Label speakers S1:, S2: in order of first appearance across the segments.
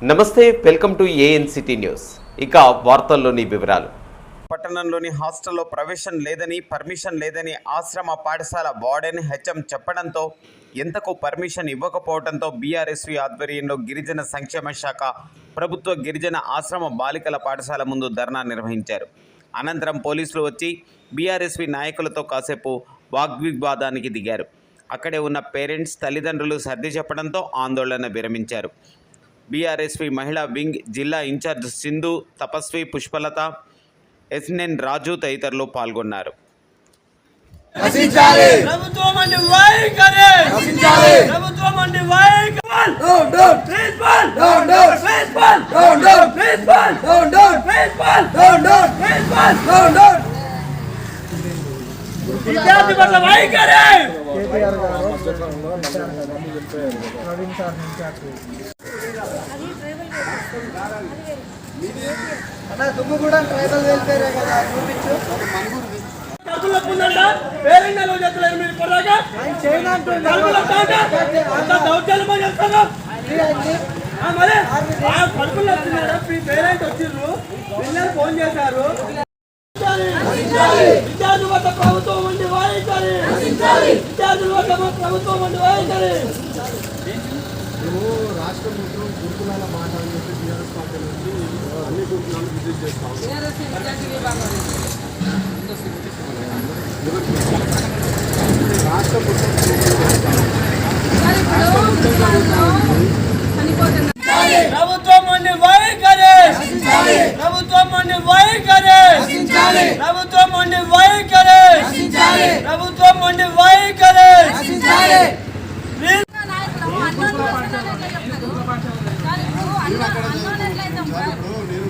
S1: నమస్తే, welcome to ANCT news. ఇక వార్తల్లోని వివరాలు.
S2: పట్టణంలోని హాస్టల్లో ప్రవేశం లేదని, పర్మిషన్ లేదని ఆశ్రమ పాఠశాల వార్డెన్ హెచ్ఎం చెప్పడంతో ఎంతకు పర్మిషన్ ఇవ్వకపోవడంతో బీఆర్ఎస్వి ఆధ్వర్యంలో గిరిజన సంక్షేమ శాఖ ప్రభుత్వ గిరిజన ఆశ్రమ బాలికల పాఠశాల ముందు ధర్నా నిర్వహించారు. అనంతరం పోలీసులు వచ్చి బీఆర్ఎస్వి నాయకులతో కాసేపు వాగ్వివాదానికి దిగారు. అక్కడే ఉన్న పేరెంట్స్, తల్లిదండ్రులు సర్ది చెప్పడంతో ఆందోళన విరమించారు. బీఆర్ఎస్వి మహిళా వింగ్ జిల్లా ఇన్ఛార్జ్ సింధు, తపస్వి, పుష్పలత, ఎస్ఎన్ రాజు తదితరులు పాల్గొన్నారు.
S3: దుమ్ము కూడా ట్రైబల్ వెల్ఫేరే కదా, చూపించు. ఫోన్ చేశారు. విద్యార్థుల వద్ద ప్రభుత్వం ఉండి వాయించాలి. విద్యార్థుల వద్ద ప్రభుత్వం ఉండి వాయించాలి.
S4: రాష్ట్ర ప్రభుత్వం గురుకులాల మాట అని చెప్పి టీఆర్ఎస్ పార్టీ నుంచి అన్ని గురుకులాలు విజిట్ చేస్తాం. రాష్ట్ర
S3: ప్రభుత్వం ఉండి వైఖరి, ప్రభుత్వం ఉండి వైఖరి, ప్రభుత్వం ఉండి వైఖరి, ప్రభుత్వం ఉండి వైఖరి.
S4: నేను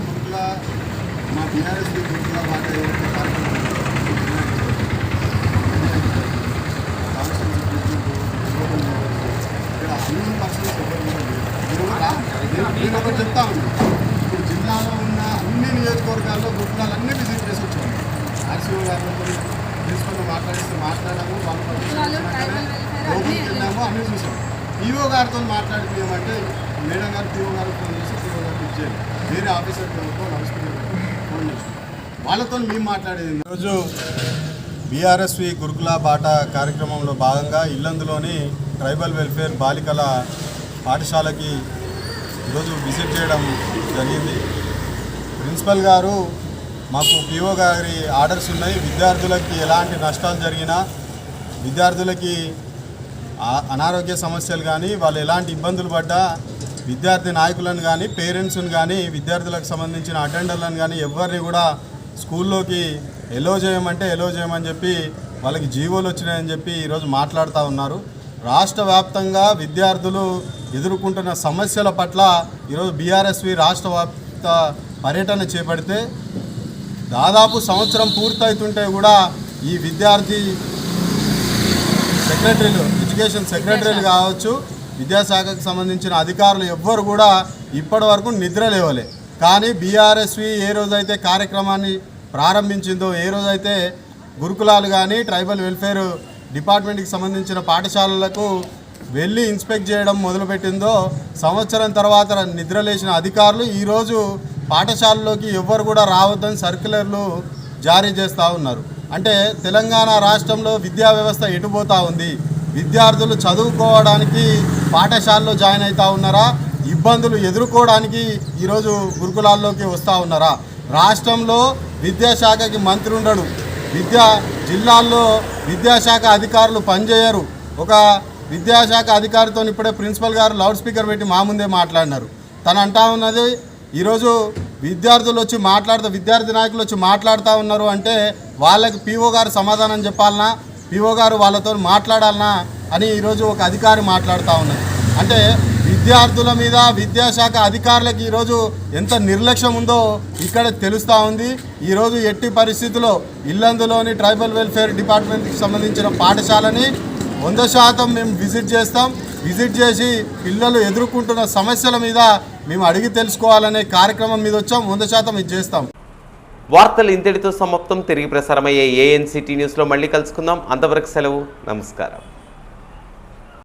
S4: గురుకుల మా టీఆర్ఎస్ గురుకుల మాట ఇక్కడ 100% నేను ఒకటి చెప్తా ఉన్నాను. ఇప్పుడు జిల్లాలో ఉన్న అన్ని నియోజకవర్గాల్లో గురుకులాలన్నీ విజిట్ చేసుకొచ్చాము. ఆర్సీఓ గారితో తీసుకొని మాట్లాడాము, వెళ్ళాము, అన్నీ చూసాము. పీఓ గారితో మాట్లాడిపోయామంటే మేడం గారు పీఓ గారికి ఫోన్ చేసి పీఓ గారికి ఇచ్చేది, వేరే ఆఫీసర్ ఫోన్ చేసి వాళ్ళతో మేము మాట్లాడేది. ఈరోజు బీఆర్ఎస్వి గురుకుల బాట కార్యక్రమంలో భాగంగా ఇల్లందులోని ట్రైబల్ వెల్ఫేర్ బాలికల పాఠశాలకి ఈరోజు విజిట్ చేయడం జరిగింది. ప్రిన్సిపల్ గారు మాకు పీఓ గారి ఆర్డర్స్ ఉన్నాయి. విద్యార్థులకి ఎలాంటి నష్టాలు జరిగినా, విద్యార్థులకి అనారోగ్య సమస్యలు కానీ, వాళ్ళు ఎలాంటి ఇబ్బందులు పడ్డా విద్యార్థి నాయకులను కానీ, పేరెంట్స్ని కానీ, విద్యార్థులకు సంబంధించిన అటెండర్లను కానీ ఎవరిని కూడా స్కూల్లోకి ఎలో చేయమని చెప్పి వాళ్ళకి జీవోలు వచ్చినాయని చెప్పి ఈరోజు మాట్లాడుతూ ఉన్నారు. రాష్ట్ర వ్యాప్తంగా విద్యార్థులు ఎదుర్కొంటున్న సమస్యల పట్ల ఈరోజు బీఆర్ఎస్వి రాష్ట్ర వ్యాప్త పర్యటన చేపడితే దాదాపు సంవత్సరం పూర్తవుతుంటే కూడా ఈ విద్యార్థి సెక్రటరీలు, ఎడ్యుకేషన్ సెక్రటరీలు కావచ్చు, విద్యాశాఖకు సంబంధించిన అధికారులు ఎవ్వరు కూడా ఇప్పటి వరకు నిద్ర లేవలే. కానీ బీఆర్ఎస్వి ఏ రోజైతే కార్యక్రమాన్ని ప్రారంభించిందో, ఏ రోజైతే గురుకులాలు కానీ ట్రైబల్ వెల్ఫేర్ డిపార్ట్మెంట్కి సంబంధించిన పాఠశాలలకు వెళ్ళి ఇన్స్పెక్ట్ చేయడం మొదలుపెట్టిందో, సంవత్సరం తర్వాత నిద్రలేసిన అధికారులు ఈరోజు పాఠశాలలోకి ఎవ్వరు కూడా రావద్దని సర్క్యులర్లు జారీ చేస్తూ ఉన్నారు. అంటే తెలంగాణ రాష్ట్రంలో విద్యా వ్యవస్థ ఎటుపోతూ ఉంది? విద్యార్థులు చదువుకోవడానికి పాఠశాలలో జాయిన్ అవుతూ ఉన్నారా? ఇబ్బందులు ఎదుర్కోవడానికి ఈరోజు గురుకులాల్లోకి వస్తూ ఉన్నారా? రాష్ట్రంలో విద్యాశాఖకి మంత్రి ఉండడు, జిల్లాల్లో విద్యాశాఖ అధికారులు పనిచేయరు. ఒక విద్యాశాఖ అధికారితో ఇప్పుడే ప్రిన్సిపల్ గారు లౌడ్ స్పీకర్ పెట్టి మా ముందే మాట్లాడినారు. తను అంటా ఉన్నది, ఈరోజు విద్యార్థులు వచ్చి విద్యార్థి నాయకులు వచ్చి మాట్లాడుతూ ఉన్నారు అంటే వాళ్ళకి పీఓ గారు సమాధానం చెప్పాలనా, పీఓ గారు వాళ్ళతో మాట్లాడాలనా అని ఈరోజు ఒక అధికారి మాట్లాడుతూ ఉన్నది. అంటే విద్యార్థుల మీద విద్యాశాఖ అధికారులకు ఈరోజు ఎంత నిర్లక్ష్యం ఉందో ఇక్కడ తెలుస్తూ ఉంది. ఈరోజు ఎట్టి పరిస్థితుల్లో ఇల్లందులోని ట్రైబల్ వెల్ఫేర్ డిపార్ట్మెంట్కి సంబంధించిన పాఠశాలని 100% మేము విజిట్ చేస్తాం. విజిట్ చేసి పిల్లలు ఎదుర్కొంటున్న సమస్యల మీద మేము అడిగి తెలుసుకోవాలనే కార్యక్రమం మీద వచ్చాం. 100% ఇది చేస్తాం.
S1: వార్తలు ఇంతటితో సమాప్తం. తిరిగి ప్రసారమయ్యే ఏఎన్సిటీ న్యూస్లో మళ్ళీ కలుసుకుందాం. అంతవరకు సెలవు. నమస్కారం.